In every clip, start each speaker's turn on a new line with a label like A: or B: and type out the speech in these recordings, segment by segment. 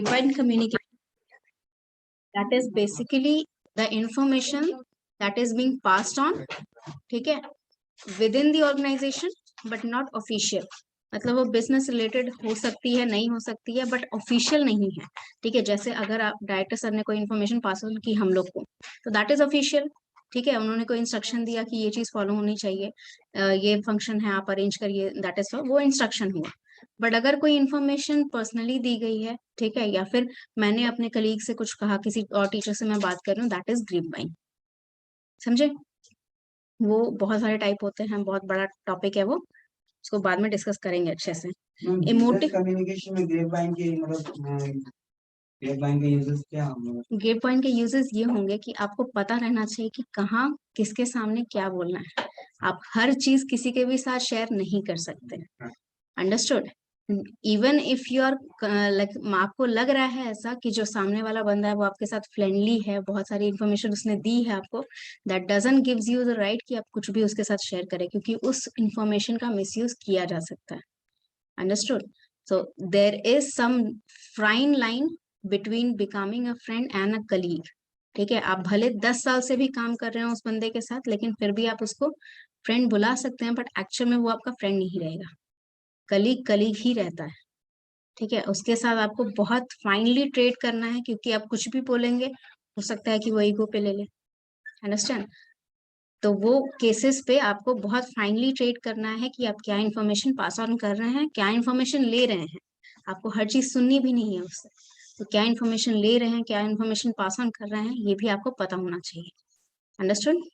A: Grapevine communication, that is basically the information that is being passed on, ठीक है, within the organization but not official. मतलब वो business related हो सकती है, नहीं हो सकती है, बट ऑफिशियल नहीं है, ठीक है। जैसे अगर आप डायरेक्टर सर ने कोई इन्फॉर्मेशन पास ऑन की हम लोग को, तो दैट इज ऑफिशियल, ठीक है। उन्होंने कोई इंस्ट्रक्शन दिया कि ये चीज फॉलो होनी चाहिए, ये फंक्शन है आप अरेंज करिए, दैट इज वो इंस्ट्रक्शन हुआ। बट अगर कोई इन्फॉर्मेशन पर्सनली दी गई है, ठीक है, या फिर मैंने अपने कलीग से कुछ कहा, किसी और टीचर से मैं बात कर रही हूँ, दैट इज ग्रेप बाइंग, समझे। वो बहुत सारे टाइप होते हैं, बहुत बड़ा टॉपिक है वो, उसको बाद में डिस्कस करेंगे अच्छे से। इमोटिव
B: कम्युनिकेशन में ग्रेप बाइंग के मतलब ग्रेप बाइंग के यूजेस क्या होंगे?
A: ग्रेप बाइंग के यूजेस ये होंगे कि आपको पता रहना चाहिए कि कहाँ किसके सामने क्या बोलना है। आप हर चीज किसी के भी साथ शेयर नहीं कर सकते, understood. Even if you are like, आपको लग रहा है ऐसा कि जो सामने वाला बंदा है वो आपके साथ फ्रेंडली है, बहुत सारी इन्फॉर्मेशन उसने दी है आपको, that doesn't gives you the right कि आप कुछ भी उसके साथ शेयर करें, क्योंकि उस इंफॉर्मेशन का मिसयूज किया जा सकता है, understood. So there is some fine line between becoming a friend and a colleague, ठीक है। आप भले 10 साल से भी काम कर रहे हो उस बंदे के साथ, लेकिन फिर भी आप उसको फ्रेंड बुला सकते हैं, बट एक्चुअल में वो आपका फ्रेंड नहीं रहेगा, कलीग कलीग ही रहता है, ठीक है। उसके साथ आपको बहुत फाइनली ट्रेड करना है, क्योंकि आप कुछ भी बोलेंगे हो सकता है कि वो ईगो पे ले ले, अंडरस्टैंड। तो वो केसेस पे आपको बहुत फाइनली ट्रेड करना है कि आप क्या इन्फॉर्मेशन पास ऑन कर रहे हैं, क्या इन्फॉर्मेशन ले रहे हैं। आपको हर चीज सुननी भी नहीं है उससे, तो क्या इन्फॉर्मेशन ले रहे हैं, क्या इन्फॉर्मेशन पास ऑन कर रहे हैं, ये भी आपको पता होना चाहिए, understood.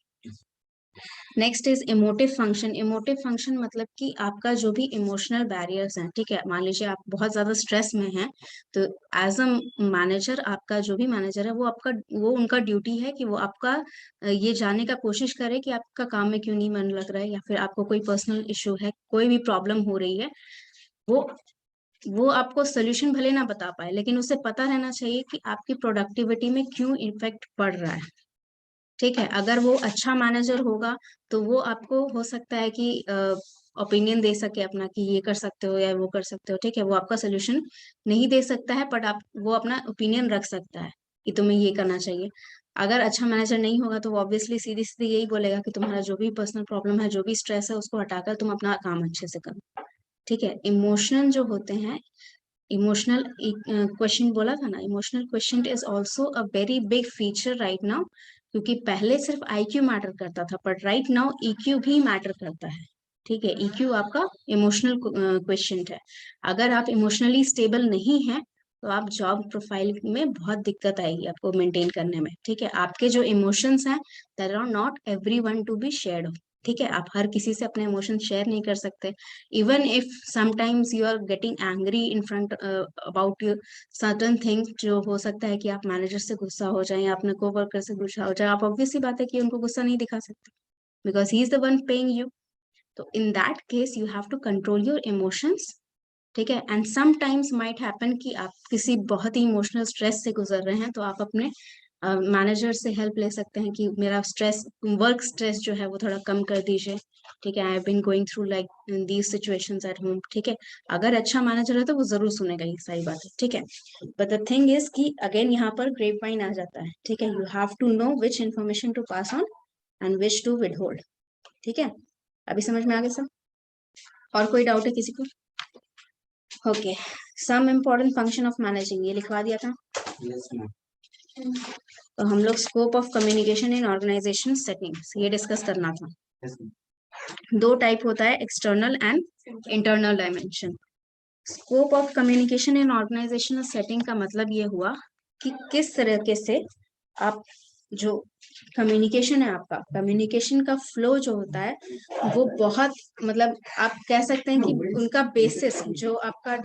A: Next is emotive function. Emotive function मतलब कि आपका जो भी इमोशनल बैरियर्स हैं, ठीक है, मान लीजिए आप बहुत ज्यादा स्ट्रेस में हैं, तो एज अ मैनेजर, आपका जो भी मैनेजर है वो उनका ड्यूटी है कि वो आपका ये जानने का कोशिश करे कि आपका काम में क्यों नहीं मन लग रहा है, या फिर आपको कोई पर्सनल इशू है, कोई भी प्रॉब्लम हो रही है, वो वो आपको सोल्यूशन भले ना बता पाए, लेकिन उसे पता रहना चाहिए कि आपकी प्रोडक्टिविटी में क्यों इफेक्ट पड़ रहा है, ठीक है। अगर वो अच्छा मैनेजर होगा तो वो आपको हो सकता है कि ओपिनियन दे सके अपना कि ये कर सकते हो या वो कर सकते हो, ठीक है। वो आपका सोल्यूशन नहीं दे सकता है, बट आप वो अपना ओपिनियन रख सकता है कि तुम्हें ये करना चाहिए। अगर अच्छा मैनेजर नहीं होगा तो वो ऑब्वियसली सीधी सीधी यही बोलेगा कि तुम्हारा जो भी पर्सनल प्रॉब्लम है, जो भी स्ट्रेस है, उसको हटाकर तुम अपना काम अच्छे से करो, ठीक है। इमोशनल जो होते हैं, इमोशनल क्वेश्चन बोला था ना, emotional question is also a very big feature right now, क्योंकि पहले सिर्फ आईक्यू मैटर करता था, बट राइट नाउ ईक्यू भी मैटर करता है, ठीक है। ईक्यू आपका इमोशनल क्वेश्चन है। अगर आप इमोशनली स्टेबल नहीं हैं तो आप जॉब प्रोफाइल में बहुत दिक्कत आएगी आपको मेंटेन करने में, ठीक है। आपके जो इमोशंस हैं, that are not everyone to be shared, ठीक है। आप हर किसी से अपने इमोशन शेयर नहीं कर सकते। Even if sometimes you are getting angry in front about you certain thing, जो हो सकता है कि आप मैनेजर से गुस्सा हो जाए या अपने कोवर्कर से गुस्सा हो जाए, आप ऑब्वियसली बात है कि उनको गुस्सा नहीं दिखा सकते, because he is the one paying you. तो in that case you have to control your emotions, ठीक है। एंड समटाइम्स माइट हैपन कि आप किसी बहुत ही इमोशनल स्ट्रेस से गुजर रहे हैं, तो आप अपने मैनेजर से हेल्प ले सकते हैं कि मेरा स्ट्रेस, वर्क स्ट्रेस जो है वो थोड़ा कम कर दीजिए, ठीक है। I have been going through like these situations at home, ठीक है। अगर अच्छा मैनेजर है तो वो जरूर सुनेगा ये सारी बातें, ठीक है। बट द थिंग इज कि अगेन यहाँ पर ग्रेप वाइन आ जाता है, ठीक है। You have to know which information to pass on and which to withhold, ठीक है। अभी समझ में आ गया सब? और कोई डाउट है किसी को? Okay, some important function of managing, ये लिखवा दिया था।
B: Yes ma'am.
A: तो हम लोग scope of communication in organization settings ये डिस्कस करना था।
B: Yes ma'am.
A: दो टाइप होता है, external and internal dimension. Scope of communication in organizational setting का मतलब ये हुआ कि किस तरीके से आप जो कम्युनिकेशन है, आपका कम्युनिकेशन का फ्लो जो होता है वो बहुत, मतलब आप कह सकते हैं कि उनका बेसिस जो आपका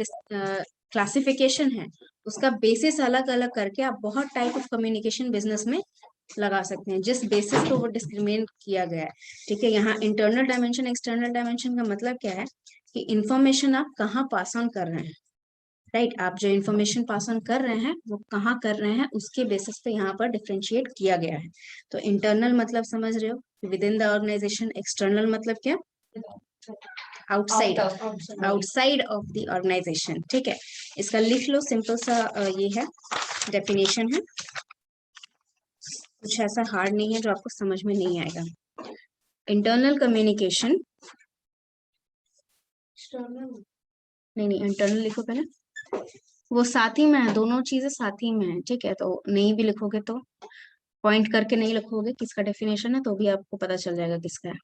A: क्लासिफिकेशन है, उसका बेसिस अलग अलग करके आप बहुत टाइप ऑफ कम्युनिकेशन बिजनेस में लगा सकते हैं, जिस बेसिस को वो डिस्क्रिमिनेट किया गया है, ठीक है। यहाँ इंटरनल डायमेंशन, एक्सटर्नल डायमेंशन का मतलब क्या है कि इंफॉर्मेशन आप कहाँ पास ऑन कर रहे हैं, राइट। आप जो इन्फॉर्मेशन पास ऑन कर रहे हैं वो कहाँ कर रहे हैं, उसके बेसिस पे यहाँ पर डिफरेंशिएट किया गया है। तो इंटरनल मतलब समझ रहे हो, within the organization. External मतलब क्या, आउटसाइड ऑफ द ऑर्गेनाइजेशन। ठीक है, इसका लिख लो, सिंपल सा ये है, डेफिनेशन है, कुछ ऐसा हार्ड नहीं है जो आपको समझ में नहीं आएगा। इंटरनल कम्युनिकेशन, नहीं इंटरनल लिखो पहले, वो साथ ही में है, दोनों चीजें साथ ही में है। ठीक है, तो नहीं भी लिखोगे तो पॉइंट करके नहीं लिखोगे किसका डेफिनेशन है तो भी आपको पता चल जाएगा किसका है।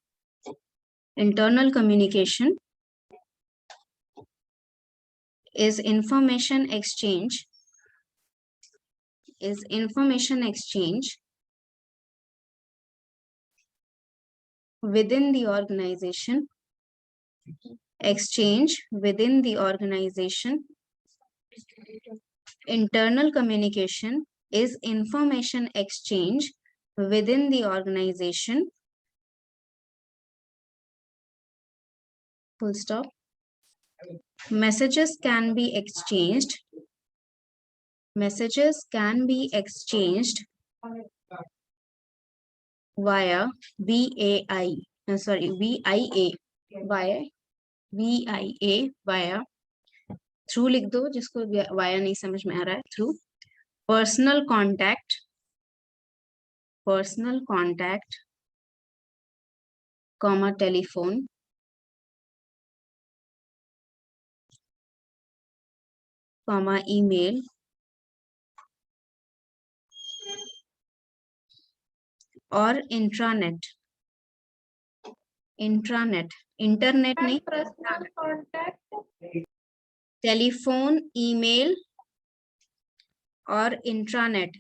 A: Internal communication is information exchange within the organization, internal communication is information exchange within the organization, full stop. Messages can be exchanged via via through लिख दो, जिसको वाया नहीं समझ में आ रहा है, through personal contact comma telephone comma email और internet नहीं, टेलीफोन, ईमेल और इंट्रानेट,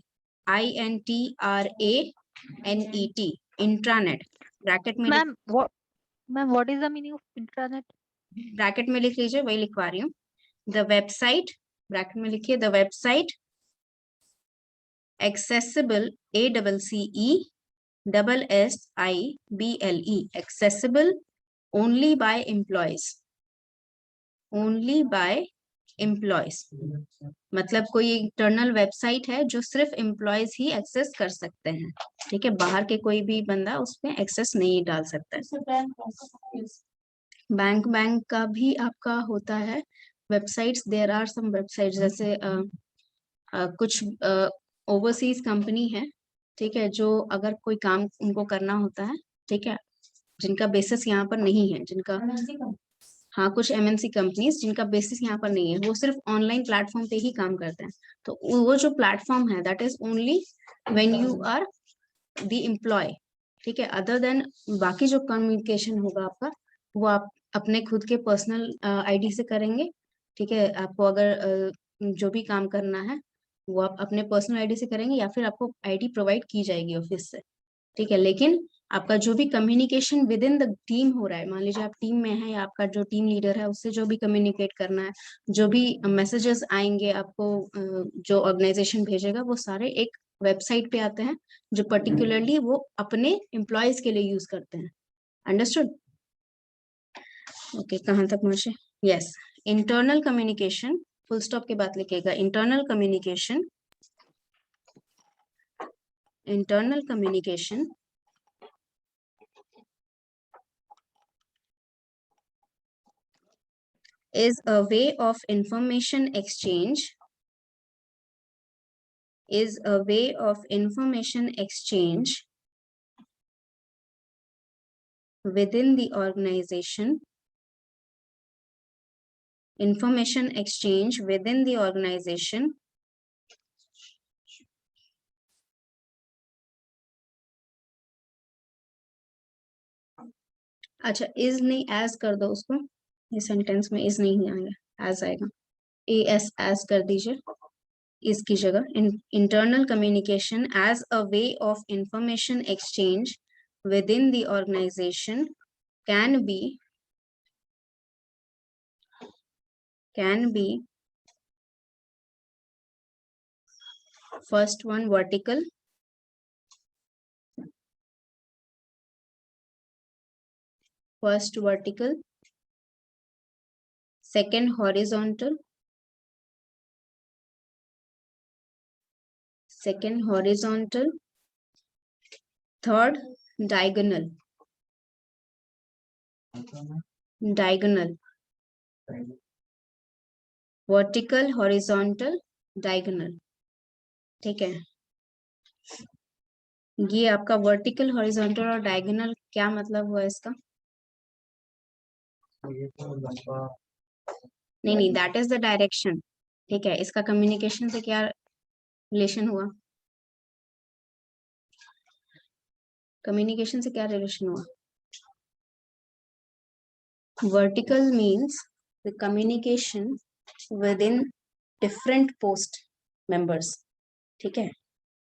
A: INTRANET, इंट्रानेट। ब्रैकेट में
C: ma'am what is the meaning of intranet?
A: Bracket में लिख लीजिए, वही लिखवा रही हूँ। द वेबसाइट, ब्रैकेट में लिखिए, the website accessible, ACCESSIBLE, accessible only by employees, मतलब कोई इंटरनल वेबसाइट है जो सिर्फ एम्प्लॉयज ही एक्सेस कर सकते हैं। ठीक है, बाहर के कोई भी बंदा उसमें एक्सेस नहीं डाल सकता है। बैंक का भी आपका होता है websites, there are some websites, जैसे कुछ ओवरसीज कंपनी है, ठीक है, जो अगर कोई काम उनको करना होता है, ठीक है, जिनका बेसिस यहाँ पर नहीं है, जिनका हाँ कुछ MNC कंपनीज जिनका बेसिस यहाँ पर नहीं है, वो सिर्फ ऑनलाइन प्लेटफॉर्म पे ही काम करते हैं। तो वो जो प्लेटफॉर्म है that is only when you are the employ. ठीक है, अदर देन बाकी जो कम्युनिकेशन होगा आपका, वो आप अपने खुद के पर्सनल ID से करेंगे। ठीक है, आपको अगर जो भी काम करना है वो आप अपने पर्सनल ID से करेंगे या फिर आपको ID प्रोवाइड की जाएगी ऑफिस से। ठीक है, लेकिन आपका जो भी communication with in the team हो रहा है, मान लीजिए आप टीम में है या आपका जो टीम लीडर है उससे जो भी कम्युनिकेट करना है, जो भी मैसेजेस आएंगे आपको, जो ऑर्गेनाइजेशन भेजेगा, वो सारे एक वेबसाइट पे आते हैं जो पर्टिकुलरली वो अपने एम्प्लॉयज के लिए यूज करते हैं। अंडरस्टूड? ओके, कहाँ तक पहुंचे? Yes, internal communication, full stop के बाद लिखेगा internal communication is a way of information exchange within the organization, अच्छा इज नहीं, एज कर दो उसको, ये सेंटेंस में इज नहीं आएगा, एज आएगा, एज कर दीजिए इसकी जगह। Internal communication as a way of information exchange within the organization can be first one vertical, second horizontal, third diagonal, diagonal, vertical, horizontal, diagonal. ठीक है, ये आपका वर्टिकल, हॉरिजॉन्टल और डायगोनल क्या मतलब हुआ इसका?
B: ये तो लंबा
A: नहीं, दैट इज द डायरेक्शन. ठीक है, इसका कम्युनिकेशन से क्या रिलेशन हुआ? कम्युनिकेशन से क्या रिलेशन हुआ? Vertical means the communication with in different post members. ठीक है,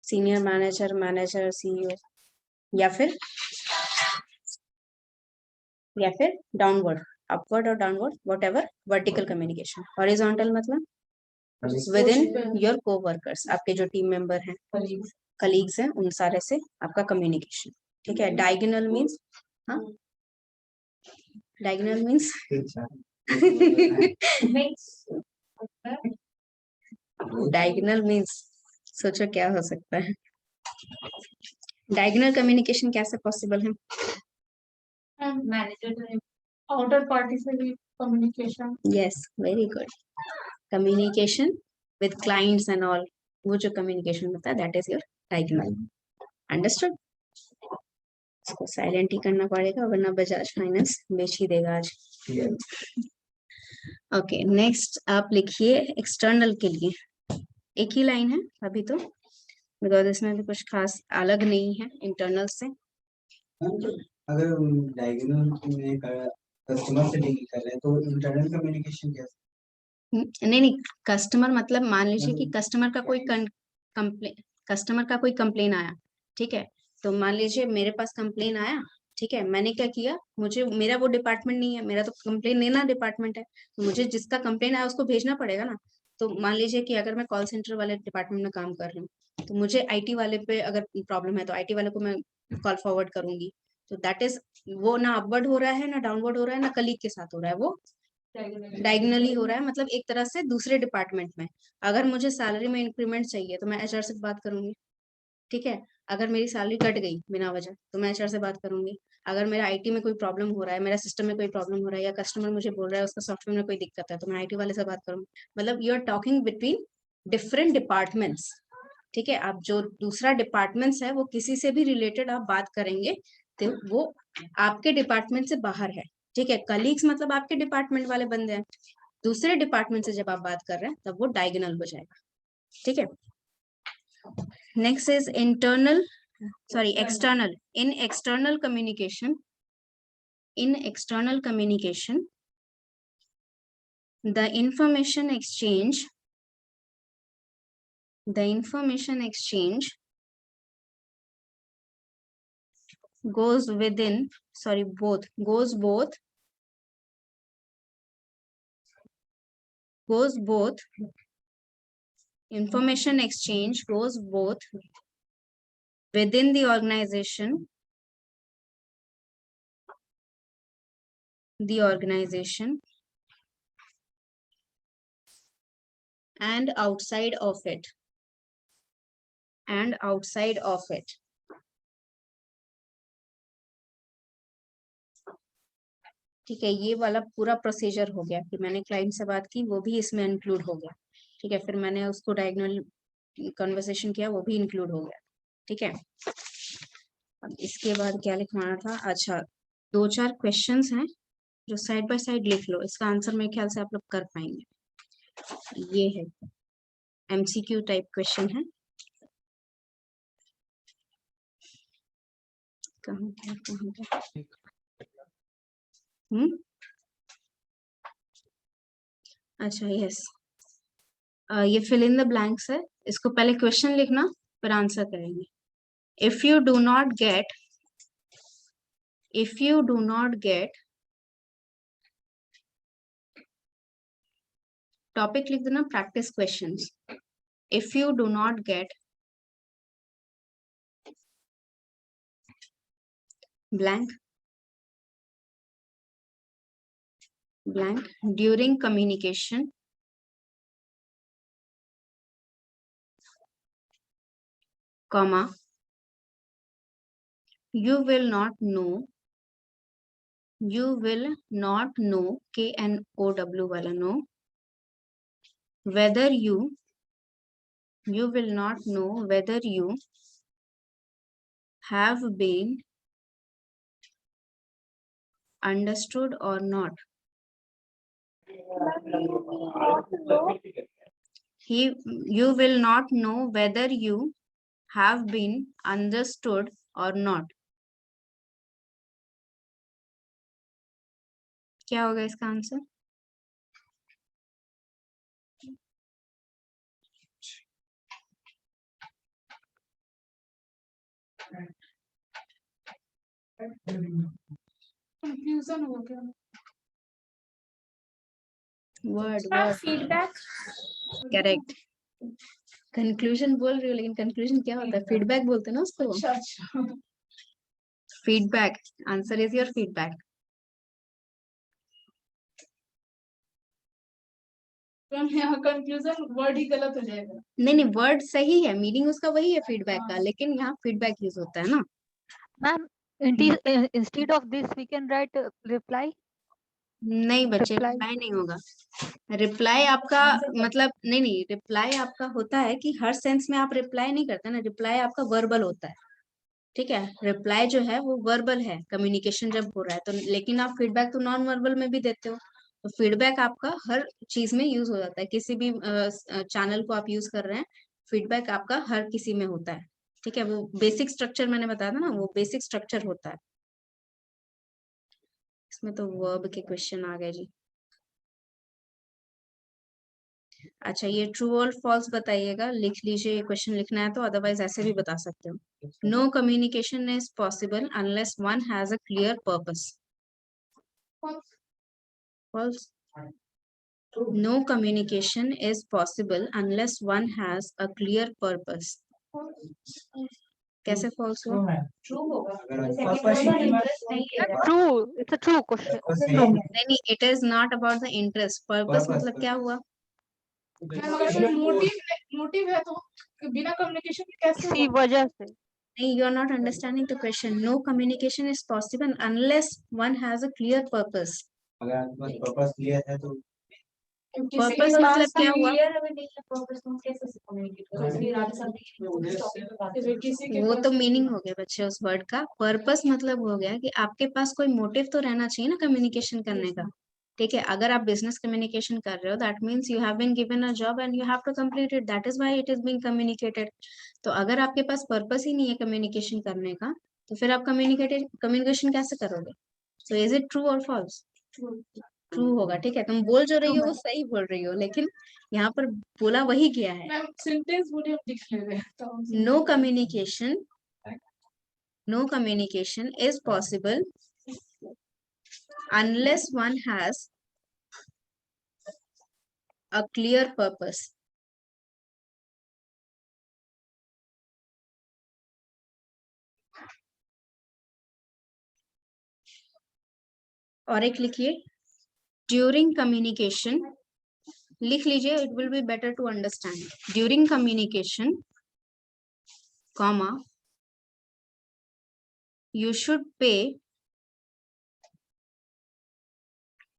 A: सीनियर मैनेजर, मैनेजर, सीईओ, या फिर डाउनवर्ड, अपवर्ड और downward, what ever. Vertical communication. Horizontal मतलब विद इन योर कोवर्कर्स, आपके जो टीम मेंबर हैं, कलीग्स हैं, उन सारे से आपका कम्युनिकेशन. ठीक है. डायगोनल मीन्स, हाँ, डायगोनल मीन्स डायगोनल मीन्स सोचो क्या हो सकता है. डायगोनल कम्युनिकेशन कैसे पॉसिबल है?
D: मैनेजर आउटर पार्टी से भी communication.
A: Yes, very good. Communication with clients and all, वो जो कम्युनिकेशन होता है that is your diagonal. Understood? इसको साइलेंट ही करना पड़ेगा वरना बजाज फाइनेंस बेच ही देगा आज. ओके, नेक्स्ट आप लिखिए एक्सटर्नल के लिए. एक ही लाइन है अभी तो, बिकॉज इसमें भी कुछ खास अलग नहीं है इंटरनल से.
B: अगर डायगोनल में कस्टमर से डील कर रहे हैं तो इंटरनल कम्युनिकेशन कैसे?
A: नहीं, कस्टमर मतलब मान लीजिए कि कस्टमर का कोई कंप्लेन आया. ठीक है, तो मान लीजिए मेरे पास कंप्लेन आया. ठीक है, मैंने क्या किया, मुझे, मेरा वो डिपार्टमेंट नहीं है, मेरा तो कंप्लेन लेना डिपार्टमेंट है, तो मुझे जिसका कंप्लेन आया उसको भेजना पड़ेगा ना. तो मान लीजिए कि अगर मैं कॉल सेंटर वाले डिपार्टमेंट में काम कर रही हूँ, तो मुझे आईटी वाले पे अगर प्रॉब्लम है तो आईटी वाले को मैं कॉल फॉरवर्ड करूंगी. तो दैट इज, वो ना अपवर्ड हो रहा है ना डाउनवर्ड हो रहा है ना कलीग के साथ हो रहा है, वो डायगोनली हो रहा है. मतलब एक तरह से दूसरे डिपार्टमेंट में. अगर मुझे सैलरी में इंक्रीमेंट चाहिए तो मैं एचआर से बात करूंगी. ठीक है, अगर मेरी सैलरी कट गई बिना वजह तो मैं एचआर से बात करूंगी. अगर मेरा आईटी में कोई प्रॉब्लम हो रहा है, मेरा सिस्टम में कोई प्रॉब्लम हो रहा है, या कस्टमर मुझे बोल रहा है उसका सॉफ्टवेयर में कोई दिक्कत है, तो मैं आईटी वाले से बात करूंगी. मतलब you are talking between different departments. ठीक है, आप जो दूसरा डिपार्टमेंट्स है वो किसी से भी रिलेटेड आप बात करेंगे तो वो आपके डिपार्टमेंट से बाहर है. ठीक है, कलीग्स मतलब आपके डिपार्टमेंट वाले बंदे हैं. दूसरे डिपार्टमेंट से जब आप बात कर रहे हैं तब वो डायगोनल हो जाएगा. ठीक है. Next is internal, sorry external. In external communication, the information exchange goes within, sorry, both, goes both information exchange goes both within the organization and outside of it. ठीक है, ये वाला पूरा प्रोसीजर हो गया कि मैंने क्लाइंट से बात की, वो भी इसमें इंक्लूड हो गया. ठीक है, फिर मैंने उसको डायगोनल कन्वर्सेशन किया, वो भी इंक्लूड हो गया. ठीक है, अब इसके बाद क्या लिखवाना था? अच्छा, 2-4 क्वेश्चंस हैं जो साइड बाय साइड लिख लो. इसका आंसर मेरे ख्याल से आप लोग कर पाएंगे. ये है एमसीक्यू टाइप क्वेश्चन है. कहाँ? अच्छा, यस, ये फिल इन द ब्लैंक्स है. इसको पहले क्वेश्चन लिखना फिर आंसर करेंगे. If you do not gate topic लिख देना practice questions. If you do not gate blank during communication, comma, you will not know you will not know, KNOW वाला know, whether you will not know whether you have been understood or not. You will not know whether you have been understood or not. क्या होगा इसका answer?
D: Confusion हो गया।
A: Word
D: feedback.
A: Correct. Conclusion बोल रही हो, लेकिन कंक्लूजन क्या होता है? फीडबैक बोलते हैं ना उसको।
D: अच्छा।
A: Feedback, answer is your feedback.
D: यहाँ कंफ्यूजन वर्ड ही गलत हो जाएगा।
A: नहीं, वर्ड सही है, मीनिंग उसका वही है फीडबैक का, लेकिन यहाँ फीडबैक यूज होता है ना।
C: Ma'am instead of this we can write reply.
A: नहीं बच्चे,
C: Reply.
A: रिप्लाई नहीं होगा। रिप्लाई आपका मतलब नहीं, रिप्लाई आपका होता है कि हर सेंस में आप रिप्लाई नहीं करते ना, रिप्लाई आपका वर्बल होता है, ठीक है। रिप्लाई जो है वो वर्बल है, कम्युनिकेशन जब हो रहा है तो, लेकिन आप फीडबैक तो नॉन वर्बल में भी देते हो। तो फीडबैक आपका हर चीज में यूज हो जाता है, किसी भी चैनल को आप यूज कर रहे हैं, फीडबैक आपका हर किसी में होता है, ठीक है। वो बेसिक स्ट्रक्चर मैंने बताया था ना, वो बेसिक स्ट्रक्चर होता है। इसमें तो वर्ब के क्वेश्चन आ गए जी। अच्छा, ये ट्रू और फॉल्स बताइएगा, लिख लीजिए, क्वेश्चन लिखना है तो, अदरवाइज ऐसे भी बता सकते हो। No communication is possible unless one has a clear purpose. False. No communication is possible unless one has a clear purpose. कैसे फॉल्स हुआ?
D: ट्रू होगा।
C: True, it's a true question.
A: नहीं, it is not about the interest. Purpose मतलब क्या हुआ?
D: Motive है तो बिना कम्युनिकेशन के कैसे
C: इसी
D: होगा?
C: वजह से।
A: नहीं, you are not understanding the question. No communication is possible unless one has a clear purpose.
B: अगर आपके पास पर्पस क्लियर है तो
A: पर्पस मतलब क्या हुआ? वो तो मीनिंग हो गया बच्चे उस वर्ड का। पर्पस मतलब हो गया कि आपके पास कोई मोटिव तो रहना चाहिए ना कम्युनिकेशन करने का, ठीक है। अगर आप बिजनेस कम्युनिकेशन कर रहे हो, that means you have been given a job and you have to complete it, that is why it is being communicated. तो अगर आपके पास पर्पस ही नहीं है कम्युनिकेशन करने का, तो फिर आप कम्युनिकेशन कैसे करोगे? सो इज इट ट्रू और फॉल्स? ट्रू होगा, ठीक है। तुम बोल जो रही हो वो सही बोल रही हो, लेकिन यहाँ पर बोला वही गया है।
D: सेंटेंस बोलिए, लिख ले।
A: No communication is possible unless one has a clear purpose. और एक लिखिए, ड्यूरिंग कम्युनिकेशन, लिख लीजिए, it will be better to understand. During communication, comma, you should pay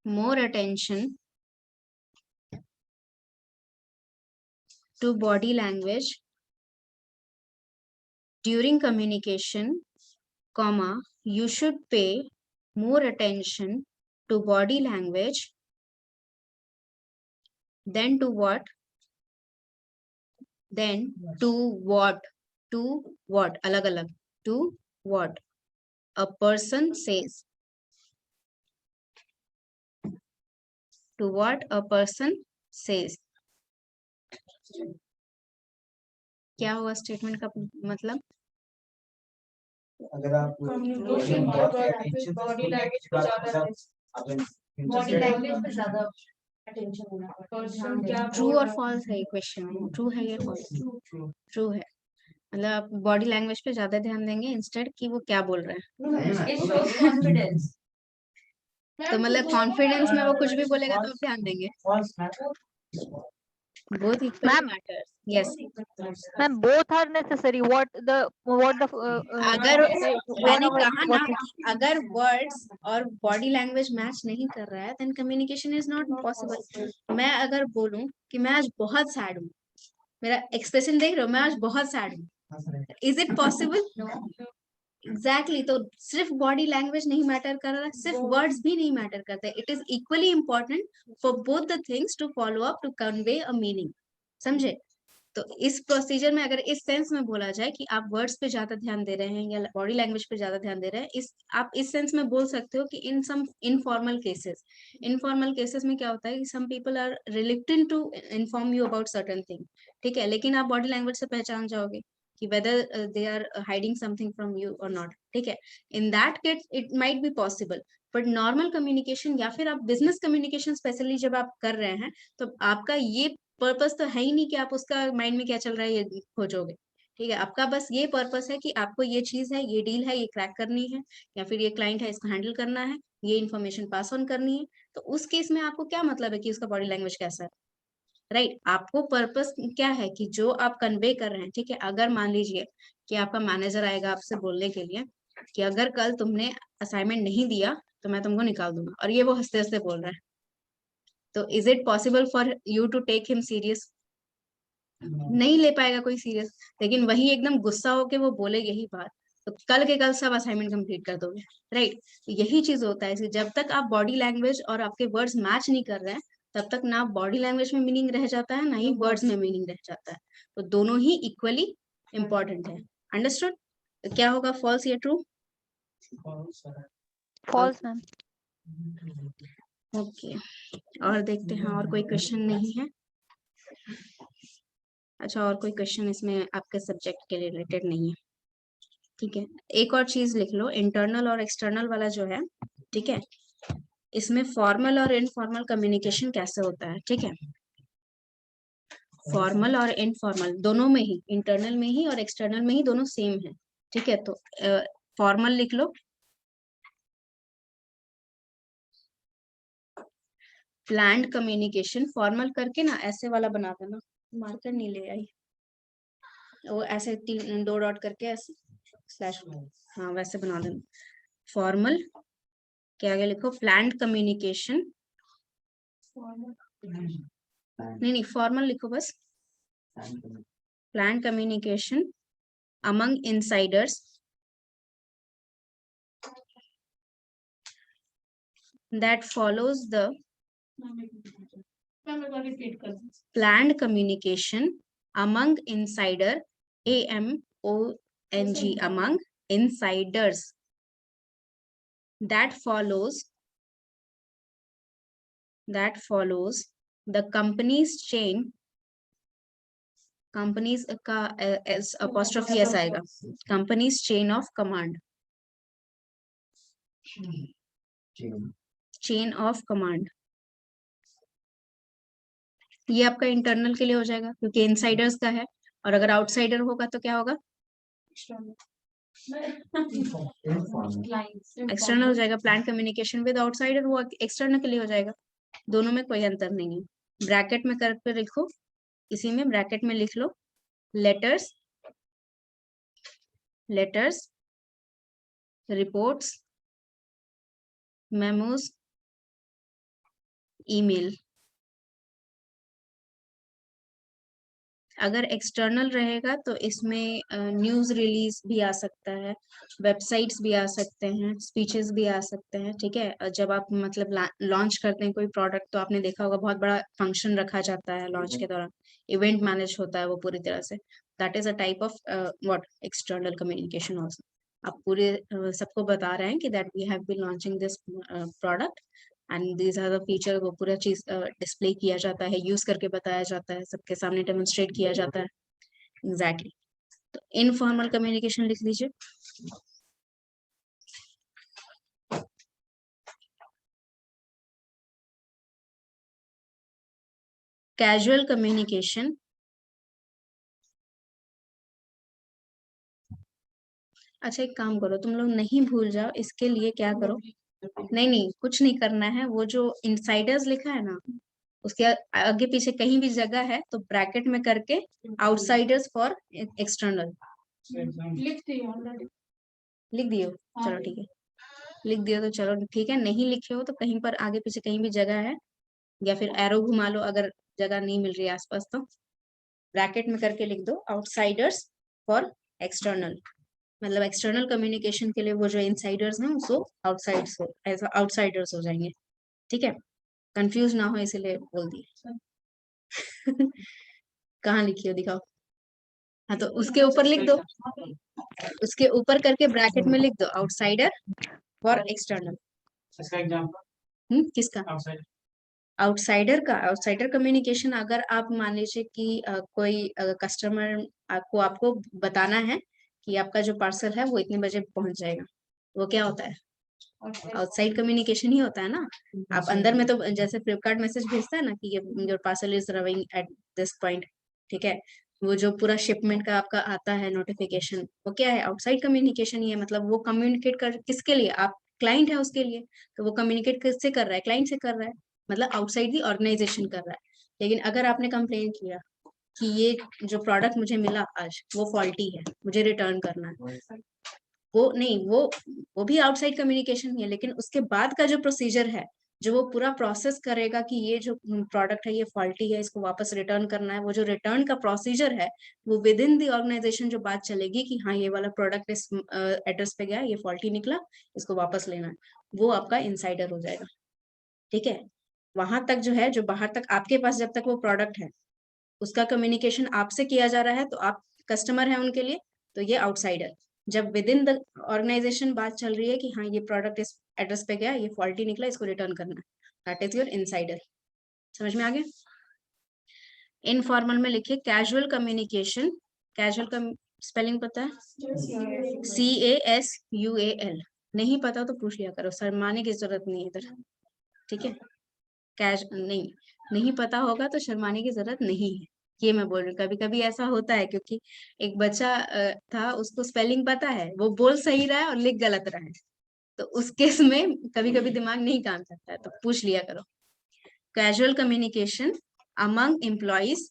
A: more attention to body language. During communication, comma, you should pay more attention to body language than to what? Then to what? To what? अलग अलग. To what a person says. To what a person says. क्या हुआ statement का मतलब?
B: अगर आप
D: communication body language पे ज्यादा अटेंशन होना।
A: ट्रू और फॉल्स है ये क्वेश्चन में, ट्रू है या फॉल्स? ट्रू है, मतलब आप बॉडी लैंग्वेज पे ज्यादा ध्यान देंगे इंस्टेड कि वो क्या बोल रहे हैं।
D: कॉन्फिडेंस।
A: तो मतलब कॉन्फिडेंस में वो कुछ भी बोलेगा तो आप ध्यान देंगे। both equally
C: Ma'am.
A: matters. Yes.
C: Ma'am, both are necessary. What the
A: अगर मैंने
C: whatever-
A: कहा ना
C: what-
A: कि अगर वर्ड्स और बॉडी लैंग्वेज मैच नहीं कर रहा है then communication is not possible. मैं अगर बोलूं कि मैं आज बहुत सैड हूँ, मेरा एक्सप्रेशन देख रहे हो, मैं आज बहुत सैड हूँ, इज इट पॉसिबल? एग्जैक्टली. तो सिर्फ बॉडी लैंग्वेज नहीं मैटर कर रहा, सिर्फ वर्ड्स भी नहीं मैटर करते. It is equally important for both the things to follow up to convey a meaning. समझे? तो इस प्रोसीजर में अगर इस सेंस में बोला जाए कि आप वर्ड्स पे ज्यादा ध्यान दे रहे हैं या बॉडी लैंग्वेज पे ज्यादा ध्यान दे रहे हैं, आप इस सेंस में बोल सकते हो कि इन सम इनफॉर्मल केसेस में क्या होता है कि some people are reluctant to inform you about certain thing. ठीक है, लेकिन आप बॉडी लैंग्वेज से पहचान जाओगे कि whether they are hiding something from you और नॉट. ठीक है, in that case it might be possible. But normal communication या फिर आप बिजनेस कम्युनिकेशन स्पेशली जब आप कर रहे हैं तो आपका ये पर्पस तो है ही नहीं कि आप उसका माइंड में क्या चल रहा है ये खोजोगे. ठीक है, आपका बस ये पर्पस है कि आपको ये चीज है, ये डील है, ये क्रैक करनी है, या फिर ये क्लाइंट है, इसको हैंडल करना है, ये इन्फॉर्मेशन पास ऑन करनी है. तो उस केस में आपको क्या मतलब है कि उसका बॉडी लैंग्वेज कैसा है? राइट. आपको पर्पस क्या है कि जो आप कन्वे कर रहे हैं. ठीक है, अगर मान लीजिए कि आपका मैनेजर आएगा आपसे बोलने के लिए कि अगर कल तुमने असाइनमेंट नहीं दिया तो मैं तुमको निकाल दूंगा, और ये वो हंसते हंसते बोल रहा है, तो is it possible for you to take him serious? नहीं ले पाएगा कोई सीरियस. लेकिन वही एकदम गुस्सा होके वो बोले यही बात, तो कल के कल सब असाइनमेंट कंप्लीट कर दोगे. राइट. यही चीज होता है, जब तक आप बॉडी लैंग्वेज और आपके वर्ड्स मैच नहीं कर रहे हैं तब तक ना बॉडी लैंग्वेज में मीनिंग रह जाता है ना ही वर्ड्स में मीनिंग रह जाता है. तो दोनों ही इक्वली इम्पोर्टेंट है. अंडरस्टूड? क्या होगा, फॉल्स या ट्रू?
C: false, ma'am.
A: ओके, और देखते हैं और कोई क्वेश्चन नहीं है. अच्छा, और कोई क्वेश्चन इसमें आपके सब्जेक्ट के रिलेटेड नहीं है? ठीक है, एक और चीज लिख लो, इंटरनल और एक्सटर्नल वाला जो है. ठीक है, इसमें फॉर्मल और इनफॉर्मल कम्युनिकेशन कैसे होता है. ठीक है, फॉर्मल और इनफॉर्मल दोनों में ही, इंटरनल में ही और एक्सटर्नल में ही दोनों सेम है. ठीक है, तो फॉर्मल लिख लो, प्लान्ड कम्युनिकेशन. फॉर्मल करके ना ऐसे वाला बना देना, मार्कर नहीं ले आई, वो ऐसे 2 डॉट करके ऐसे स्लैश, हाँ वैसे बना देना. फॉर्मल के आगे लिखो प्लान्ड कम्युनिकेशन. नहीं, फॉर्मल लिखो बस. Planned communication among Insiders that follows the planned communication among insider, AMONG, among insiders, that follows the company's chain, companies का apostrophe s आएगा, company's chain of command, chain of command. ये आपका internal के लिए हो जाएगा क्योंकि इनसाइडर्स का है, और अगर आउटसाइडर होगा तो क्या होगा, एक्सटर्नल हो जाएगा. प्लान कम्युनिकेशन विद आउटसाइडर वो एक्सटर्नल के लिए हो जाएगा. दोनों में कोई अंतर नहीं है. ब्रैकेट में करके लिखो, इसी में ब्रैकेट में लिख लो लेटर्स, रिपोर्ट्स, मेमोज, ईमेल. अगर एक्सटर्नल रहेगा तो इसमें न्यूज रिलीज भी आ सकता है, वेबसाइट्स भी आ सकते हैं, स्पीचेस भी आ सकते हैं. ठीक है, जब आप मतलब लॉन्च करते हैं कोई प्रोडक्ट तो आपने देखा होगा बहुत बड़ा फंक्शन रखा जाता है लॉन्च के दौरान, इवेंट मैनेज होता है वो पूरी तरह से. That is a type of what external communication also. आप पूरे सबको बता रहे हैं कि that we have been launching this product and these are the feature. वो पूरा चीज डिस्प्ले किया जाता है, यूज करके बताया जाता है, सबके सामने डेमोन्स्ट्रेट किया जाता है. एग्जैक्टली. तो इनफॉर्मल कम्युनिकेशन लिख लीजिए. कैजुअल कम्युनिकेशन, अच्छा एक काम करो, तुम लोग नहीं भूल जाओ, इसके लिए क्या करो, नहीं कुछ नहीं करना है. वो जो इनसाइडर्स लिखा है ना, उसके आगे पीछे कहीं भी जगह है तो ब्रैकेट में करके आउटसाइडर्स फॉर एक्सटर्नल
D: लिख दी ऑलरेडी।
A: लिख दियो।
D: हाँ।
A: चलो ठीक है, लिख दियो तो चलो ठीक है, नहीं लिखे हो तो कहीं पर आगे पीछे कहीं भी जगह है या फिर एरो घुमा लो अगर जगह नहीं मिल रही है आसपास, तो ब्रैकेट में करके लिख दो आउटसाइडर्स फॉर एक्सटर्नल, मतलब एक्सटर्नल कम्युनिकेशन के लिए वो जो इनसाइडर्स हैं उसको आउटसाइडर्स हो जाएंगे। ठीक है, कंफ्यूज ना हो इसलिए बोल दिए। कहाँ लिखी हो दिखाओ। हाँ तो उसके ऊपर लिख दो, उसके ऊपर करके ब्रैकेट में लिख दो आउटसाइडर फॉर एक्सटर्नल।
B: इसका एग्जांपल
A: किसका? आउटसाइडर कम्युनिकेशन अगर आप मान लीजिए कि कोई कस्टमर आपको बताना है कि आपका जो पार्सल है वो इतने बजे पहुंच जाएगा, वो क्या होता है? आउटसाइड कम्युनिकेशन ही होता है ना। आप अंदर में तो जैसे फ्लिपकार्ट मैसेज भेजता है ना कि your parcel is arriving at this point, ठीक है, वो जो पूरा शिपमेंट का आपका आता है नोटिफिकेशन, वो क्या है? आउटसाइड कम्युनिकेशन ही है। मतलब वो कम्युनिकेट कर किसके लिए? आप क्लाइंट है उसके लिए, तो वो कम्युनिकेट किससे कर रहा है? क्लाइंट से कर रहा है, मतलब आउटसाइड दी ऑर्गेनाइजेशन कर रहा है। लेकिन अगर आपने कंप्लेन किया कि ये जो प्रोडक्ट मुझे मिला आज वो फॉल्टी है, मुझे रिटर्न करना है, वो नहीं, वो भी आउटसाइड कम्युनिकेशन ही है, लेकिन उसके बाद का जो प्रोसीजर है, जो वो पूरा प्रोसेस करेगा कि ये जो प्रोडक्ट है ये फॉल्टी है, इसको वापस रिटर्न करना है, वो जो रिटर्न का प्रोसीजर है वो विद इन दी ऑर्गेनाइजेशन जो बात चलेगी कि हाँ ये वाला प्रोडक्ट इस एड्रेस पे गया, ये फॉल्टी निकला, इसको वापस लेना है, वो आपका इनसाइडर हो जाएगा। ठीक है, वहां तक जो है, जो बाहर तक आपके पास जब तक वो प्रोडक्ट है उसका कम्युनिकेशन आपसे किया जा रहा है, तो आप कस्टमर है उनके लिए, तो ये आउटसाइडर। जब विद इन द ऑर्गेनाइजेशन बात चल रही है कि हाँ ये प्रोडक्ट इस एड्रेस पे गया, ये फॉल्टी निकला, इसको रिटर्न करना है, दैट इज योर इनसाइडर। समझ में आ गया? इनफॉर्मल में लिखिए कैजुअल कम्युनिकेशन। कैजुअल का स्पेलिंग पता है? CASUAL। नहीं पता तो पूछ लिया करो, शर्माने की जरूरत नहीं है इधर। ठीक है, नहीं पता होगा तो शर्माने की जरूरत नहीं है, ये मैं बोल रही हूँ। कभी कभी ऐसा होता है, क्योंकि एक बच्चा था, उसको स्पेलिंग पता है, वो बोल सही रहा है और लिख गलत रहा है, तो उस केस में कभी कभी दिमाग नहीं काम करता है, तो पूछ लिया करो। कैजुअल कम्युनिकेशन अमंग एम्प्लॉइज,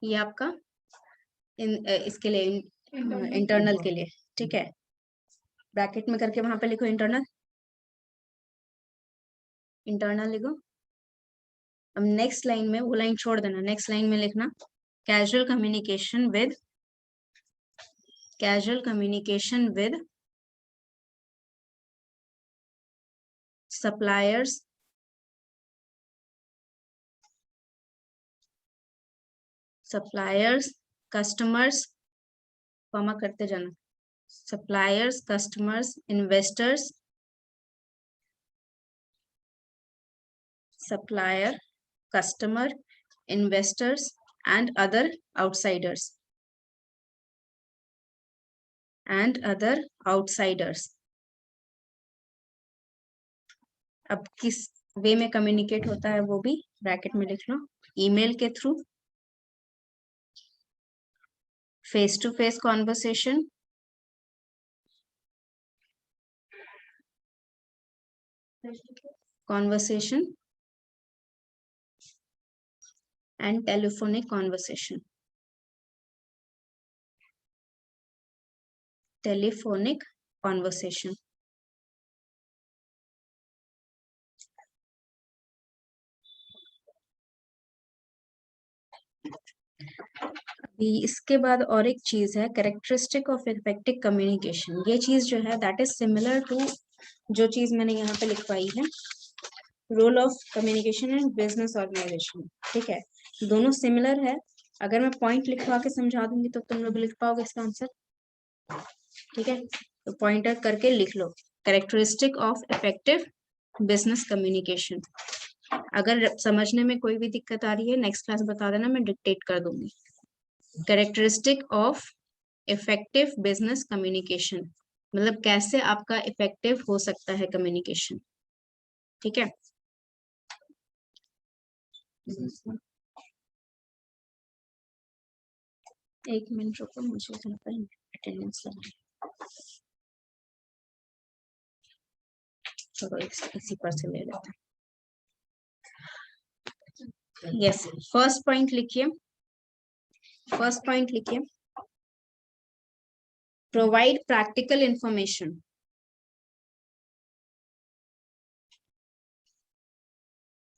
A: ये आपका इसके लिए इंटरनल के लिए। ठीक है, ब्रैकेट में करके वहां पे लिखो इंटरनल, इंटरनल लिखो। अब नेक्स्ट लाइन में वो लाइन छोड़ देना, नेक्स्ट लाइन में लिखना casual communication with suppliers, customers, comma करते जाना, suppliers, customers, investors, supplier, customer, investors and other outsiders, अब किस वे में कम्युनिकेट होता है वो भी ब्रैकेट में लिख लो। ईमेल के through, face to face conversation, and telephonic conversation, इसके बाद और एक चीज है कैरेक्टरिस्टिक ऑफ इफेक्टिव कम्युनिकेशन। ये चीज जो है दैट इज सिमिलर टू जो चीज मैंने यहाँ पे लिखवाई है, role of communication and business organization. ठीक है, दोनों सिमिलर है। अगर मैं पॉइंट लिखवा के समझा दूंगी तो तुम लोग लिख पाओगे इसका आंसर। ठीक है, तो पॉइंटर करके लिख लो characteristic of effective business communication. अगर समझने में कोई भी दिक्कत आ रही है नेक्स्ट क्लास बता देना, मैं डिक्टेट कर दूंगी। Characteristic of effective business communication, मतलब कैसे आपका इफेक्टिव हो सकता है कम्युनिकेशन। ठीक है, एक मिनट रुको, मुझे अटेंडेंस चलो इसी पर से ले लेते हैं। यस, फर्स्ट पॉइंट लिखिए, फर्स्ट पॉइंट लिखिए, provide practical information,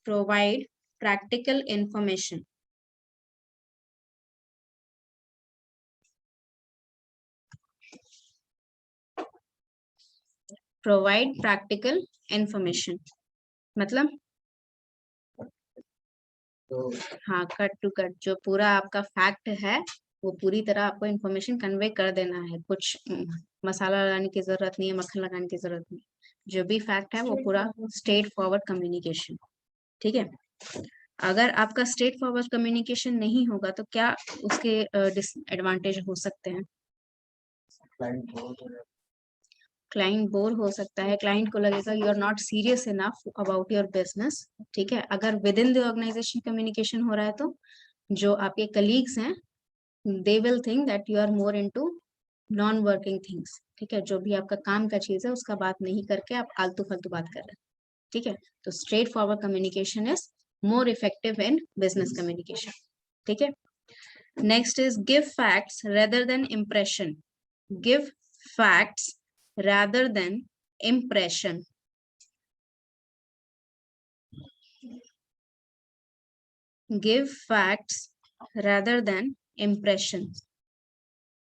A: provide practical information, provide practical information मतलब
B: तो
A: हाँ, कट टू कट जो पूरा आपका फैक्ट है वो पूरी तरह आपको इन्फॉर्मेशन कन्वे कर देना है। कुछ मसाला लगाने की जरूरत नहीं है, मक्खन लगाने की जरूरत नहीं, जो भी फैक्ट है वो पूरा स्ट्रेट फॉरवर्ड कम्युनिकेशन। ठीक है, अगर आपका स्ट्रेट फॉरवर्ड कम्युनिकेशन नहीं होगा तो क्या उसके डिसएडवांटेज हो सकते हैं? क्लाइंट बोर हो सकता है, क्लाइंट को लगेगा you are not serious enough about your business. ठीक है, अगर within the organization communication हो रहा है तो जो आपके कलीग्स हैं they will think that you are more into non working things. ठीक है, जो भी आपका काम का चीज है उसका बात नहीं करके आप आलतू फालतू बात कर रहे हैं। ठीक है, तो straight forward communication is more effective in business communication. ठीक है, next is give facts rather than impression, give facts rather than impression। give facts rather than impression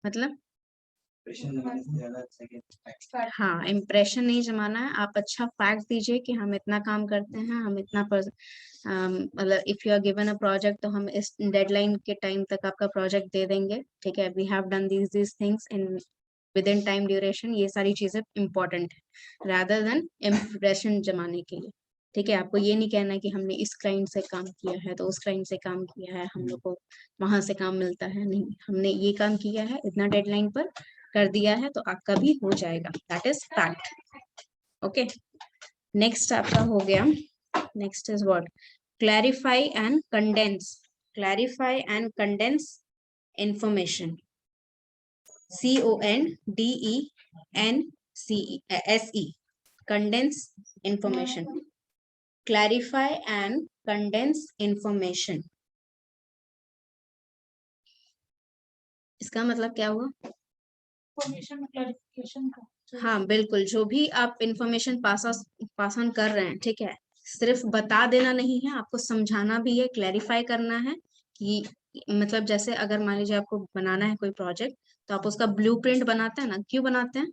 A: मतलब हाँ, इम्प्रेशन नहीं जमाना है, आप अच्छा फैक्ट दीजिए कि हम इतना काम करते हैं, हम इतना मतलब if you are given a project तो हम इस डेडलाइन के टाइम तक आपका प्रोजेक्ट दे देंगे। ठीक है, we have done these things in within time duration, ये सारी चीजें इंपॉर्टेंट है rather than इम्प्रेशन जमाने के लिए। ठीक है, आपको ये नहीं कहना है कि हमने इस क्लाइंट से काम किया है तो उस क्लाइंट से काम किया है, हम लोग को वहां से काम मिलता है, नहीं, हमने ये काम किया है, इतना डेडलाइन पर कर दिया है तो आपका भी हो जाएगा, that is fact. Okay, next आपका हो गया, next is what, clarify and condense, clarify and condense information, CONDENCE, condense information, clarify and condense information। इसका मतलब क्या हुआ?
D: इंफॉर्मेशन क्लैरिफिकेशन का।
A: हाँ बिल्कुल, जो भी आप इंफॉर्मेशन पास ऑन कर रहे हैं, ठीक है, सिर्फ बता देना नहीं है, आपको समझाना भी है, क्लैरिफाई करना है कि मतलब जैसे अगर मान लीजिए आपको बनाना है कोई प्रोजेक्ट तो आप उसका ब्लूप्रिंट बनाते हैं ना, क्यों बनाते हैं?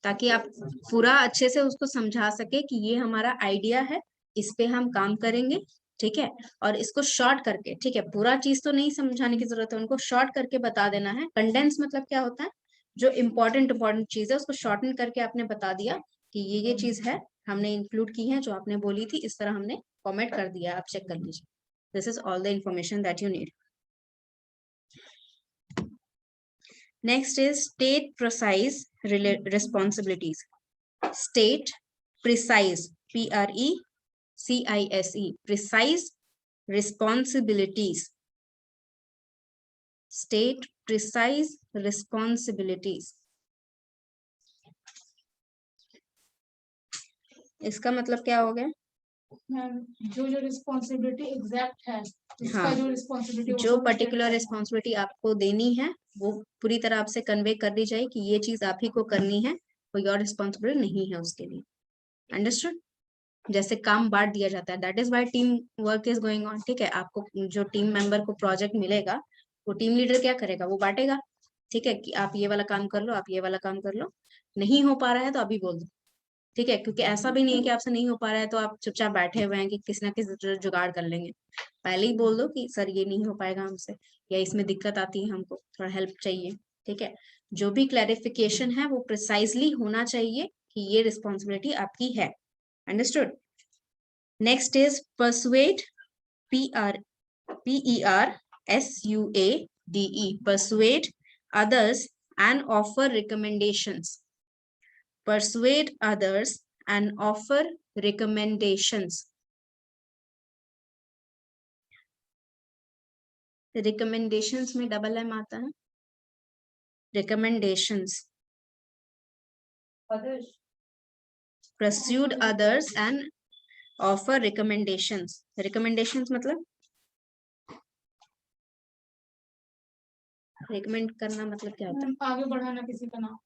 A: ताकि आप पूरा अच्छे से उसको समझा सके कि ये हमारा आइडिया है, इस पे हम काम करेंगे। ठीक है, और इसको शॉर्ट करके, ठीक है, पूरा चीज तो नहीं समझाने की जरूरत है, उनको शॉर्ट करके बता देना है। कंडेंस मतलब क्या होता है? जो इम्पोर्टेंट चीज है उसको शॉर्टन करके आपने बता दिया कि ये चीज है, हमने इंक्लूड की है जो आपने बोली थी, इस तरह हमने कमेंट कर दिया, आप चेक कर लीजिए। This is all the information that you need. Next is state precise responsibilities, state precise, PRECISE, precise responsibilities, state precise responsibilities। इसका मतलब क्या हो गया?
D: जो रिस्पॉन्सिबिलिटी एग्जैक्ट है, उसका
A: हाँ,
D: जो रिस्पॉन्सिबिलिटी
A: जो पर्टिकुलर रिस्पॉन्सिबिलिटी आपको देनी है वो पूरी तरह आपसे कन्वे कर दी जाए कि ये चीज आप ही को करनी है, कोई और रिस्पॉन्सिबल नहीं है उसके लिए। अंडरस्टूड? जैसे काम बांट दिया जाता है, that is why team work is going on. ठीक है, आपको जो टीम मेंबर को प्रोजेक्ट मिलेगा वो टीम लीडर क्या करेगा? वो बांटेगा। ठीक है, कि आप ये वाला काम कर लो, आप ये वाला काम कर लो, नहीं हो पा रहा है तो अभी बोल दो। ठीक है, क्योंकि ऐसा भी नहीं है कि आपसे नहीं हो पा रहा है तो आप चुपचाप बैठे हुए हैं कि किसी ना किसी जुगाड़ कर लेंगे। पहले ही बोल दो कि सर ये नहीं हो पाएगा हमसे, या इसमें दिक्कत आती है, हमको थोड़ा हेल्प चाहिए। ठीक है, जो भी क्लैरिफिकेशन है वो प्रिसाइजली होना चाहिए कि ये रिस्पॉन्सिबिलिटी आपकी है। Understood? Next is persuade, PERSUADE, persuade others and offer recommendations, persuade others and offer recommendations। recommendations में डबल एम आता है, recommendations,
D: others,
A: pursued others and offer recommendations. Recommendations मतलब recommend करना मतलब क्या होता है?
D: आगे बढ़ाना किसी का नाम।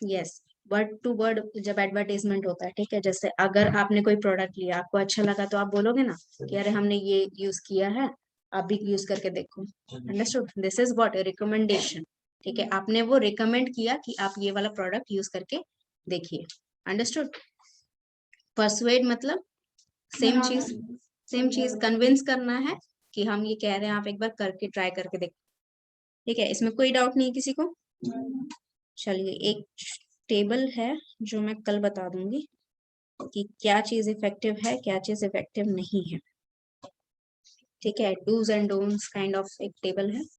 A: यस, वर्ड टू वर्ड जब एडवर्टाइजमेंट होता है, ठीक है, जैसे अगर आपने कोई प्रोडक्ट लिया, आपको अच्छा लगा तो आप बोलोगे ना कि अरे हमने ये यूज किया है, आप भी यूज करके देखो। Understood? This is what recommendation. ठीक है, आपने वो रिकमेंड किया कि आप ये वाला प्रोडक्ट यूज करके देखिए। अंडरस्टूड? परसुएड मतलब सेम चीज कन्विंस करना है कि हम ये कह रहे हैं, आप एक बार करके ट्राई करके देखो। ठीक है, इसमें कोई डाउट नहीं है किसी को? चलिए, एक टेबल है जो मैं कल बता दूंगी कि क्या चीज इफेक्टिव है, क्या चीज इफेक्टिव नहीं है। ठीक है, dos and don'ts kind of एक टेबल है।